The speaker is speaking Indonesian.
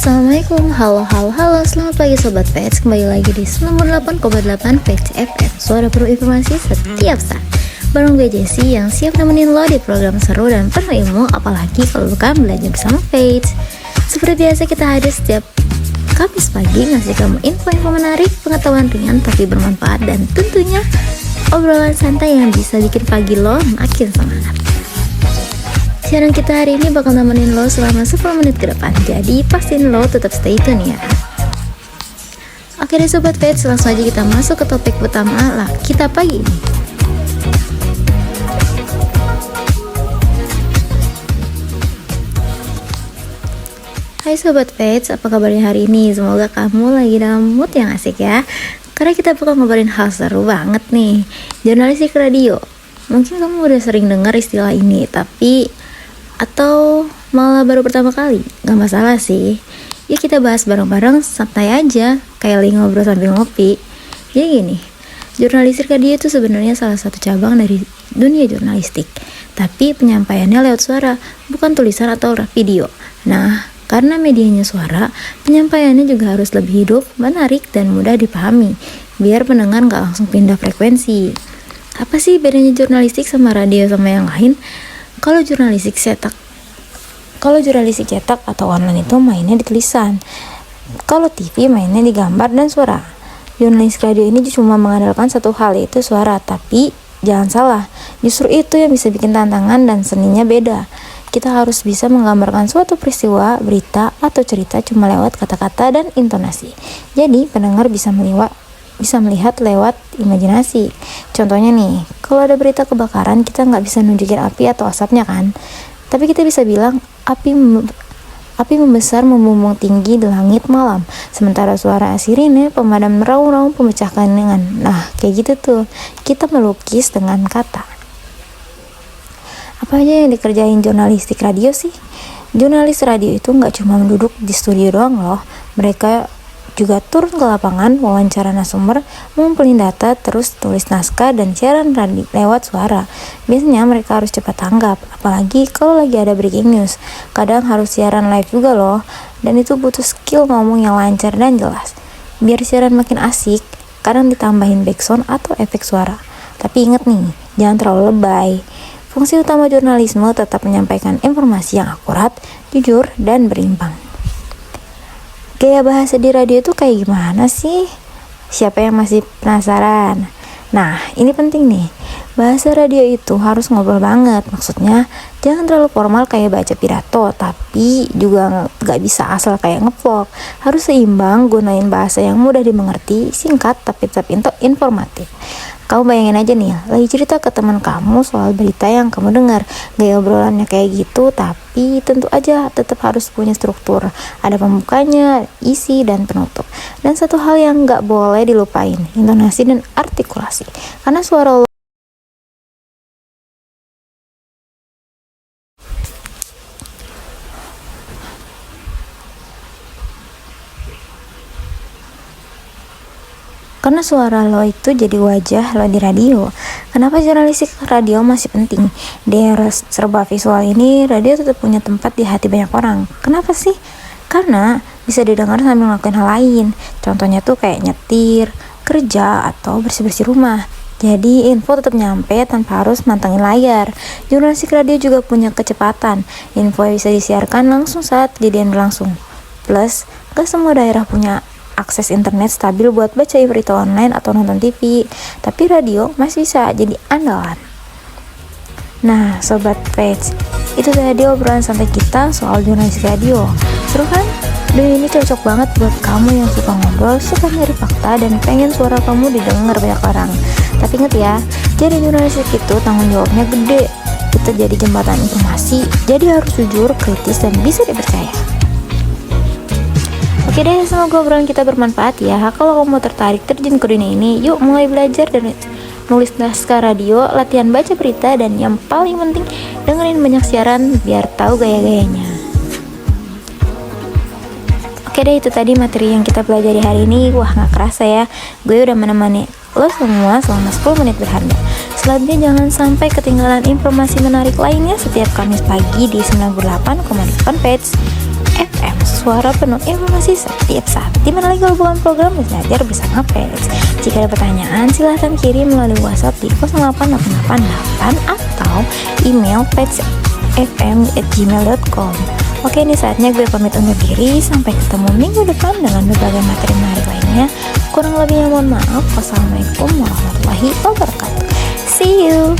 Assalamualaikum, halo, selamat pagi Sobat Pets. Kembali lagi di 98,8 Pets FM, suara penuh informasi setiap saat. Bareng gue Jessie yang siap nemenin lo di program seru dan penuh ilmu, apalagi kalau bukan belajar bersama Pets. Seperti biasa kita hadir setiap Kamis pagi ngasih kamu info-info menarik, pengetahuan ringan tapi bermanfaat, dan tentunya obrolan santai yang bisa bikin pagi lo makin semangat. Siaran kita hari ini bakal nemenin lo selama 10 menit ke depan, jadi pastiin lo tetap stay tune ya. Oke deh Sobat Pets, langsung aja kita masuk ke topik utama lah kita pagi ini. Hai Sobat Pets, apa kabarnya hari ini? Semoga kamu lagi dalam mood yang asik ya. Karena kita bakal ngobrolin hal seru banget nih, jurnalistik radio. Mungkin kamu udah sering dengar istilah ini, tapi atau malah baru pertama kali, gak masalah sih. Yuk kita bahas bareng-bareng, santai aja, kayak lagi ngobrol sambil ngopi. Jadi gini, jurnalistik radio itu sebenarnya salah satu cabang dari dunia jurnalistik, tapi penyampaiannya lewat suara, bukan tulisan atau video. Nah, karena medianya suara, penyampaiannya juga harus lebih hidup, menarik, dan mudah dipahami, biar pendengar gak langsung pindah frekuensi. Apa sih bedanya jurnalistik sama radio sama yang lain? Kalau jurnalistik cetak atau online itu mainnya di tulisan. Kalau TV mainnya di gambar dan suara. Jurnalistik radio ini cuma mengandalkan satu hal, yaitu suara. Tapi jangan salah, justru itu yang bisa bikin tantangan dan seninya beda. Kita harus bisa menggambarkan suatu peristiwa, berita, atau cerita cuma lewat kata-kata dan intonasi. Jadi pendengar bisa melihat lewat imajinasi. Contohnya nih, kalau ada berita kebakaran, kita nggak bisa nunjukin api atau asapnya kan, tapi kita bisa bilang api membesar membumbung tinggi di langit malam, sementara suara sirine pemadam raung-raung pemecah kenangan. Nah kayak gitu tuh, kita melukis dengan kata. Apa aja yang dikerjain jurnalistik radio sih? Jurnalis radio itu nggak cuma duduk di studio doang loh, mereka juga turun ke lapangan, wawancara narasumber, ngumpulin data, terus tulis naskah dan siaran radio lewat suara. Biasanya mereka harus cepat tanggap, apalagi kalau lagi ada breaking news. Kadang harus siaran live juga loh, dan itu butuh skill ngomong yang lancar dan jelas. Biar siaran makin asik, kadang ditambahin backsound atau efek suara. Tapi inget nih, jangan terlalu lebay. Fungsi utama jurnalisme tetap menyampaikan informasi yang akurat, jujur, dan berimbang. Gaya bahasa di radio itu kayak gimana sih? Siapa yang masih penasaran? Nah, ini penting nih. Bahasa radio itu harus ngobrol banget. Maksudnya, jangan terlalu formal kayak baca pidato, tapi juga gak bisa asal kayak ngevlog. Harus seimbang, gunain bahasa yang mudah dimengerti, singkat tapi tetap informatif. Kamu bayangin aja nih, lagi cerita ke teman kamu soal berita yang kamu dengar. Gaya obrolannya kayak gitu, tapi tentu aja tetap harus punya struktur. Ada pembukanya, isi, dan penutup. Dan satu hal yang gak boleh dilupain, intonasi dan artikulasi. Karena suara lo itu jadi wajah lo di radio. Kenapa jurnalistik radio masih penting? Di era serba visual ini, radio tetap punya tempat di hati banyak orang. Kenapa sih? Karena bisa didengar sambil ngelakuin hal lain. Contohnya tuh kayak nyetir, kerja, atau bersih-bersih rumah. Jadi info tetap nyampe tanpa harus mantengin layar. Jurnalistik radio juga punya kecepatan. Info bisa disiarkan langsung saat kejadian berlangsung. Plus, gak semua daerah punya akses internet stabil buat baca berita online atau nonton TV, tapi radio masih bisa jadi andalan. Nah Sobat Pets, itu tadi obrolan santai kita soal jurnalistik radio. Seru kan? Dan ini cocok banget buat kamu yang suka ngobrol, suka nyari fakta, dan pengen suara kamu didengar banyak orang. Tapi inget ya, jadi jurnalistik itu tanggung jawabnya gede. Kita jadi jembatan informasi, jadi harus jujur, kritis, dan bisa dipercaya. Oke deh, semoga obrolan kita bermanfaat ya. Kalau kamu tertarik terjun ke dunia ini, yuk mulai belajar dan nulis naskah radio, latihan baca berita, dan yang paling penting dengerin banyak siaran biar tahu gaya-gayanya. Oke deh, itu tadi materi yang kita pelajari hari ini. Wah, gak kerasa ya, gue udah menemani lo semua selama 10 menit berharga. Selanjutnya jangan sampai ketinggalan informasi menarik lainnya setiap Kamis pagi di 98,8 Pets FM. suara penuh informasi setiap saat. Di mana lagi kalau bukan program belajar bersama Pets. Jika ada pertanyaan, silahkan kirim melalui WhatsApp di 08888 atau email petsfm@gmail.com. Oke, ini saatnya gue pamit undur diri. Sampai ketemu minggu depan dengan berbagai materi menarik lainnya. Kurang lebihnya mohon maaf. Wassalamualaikum warahmatullahi wabarakatuh. See you.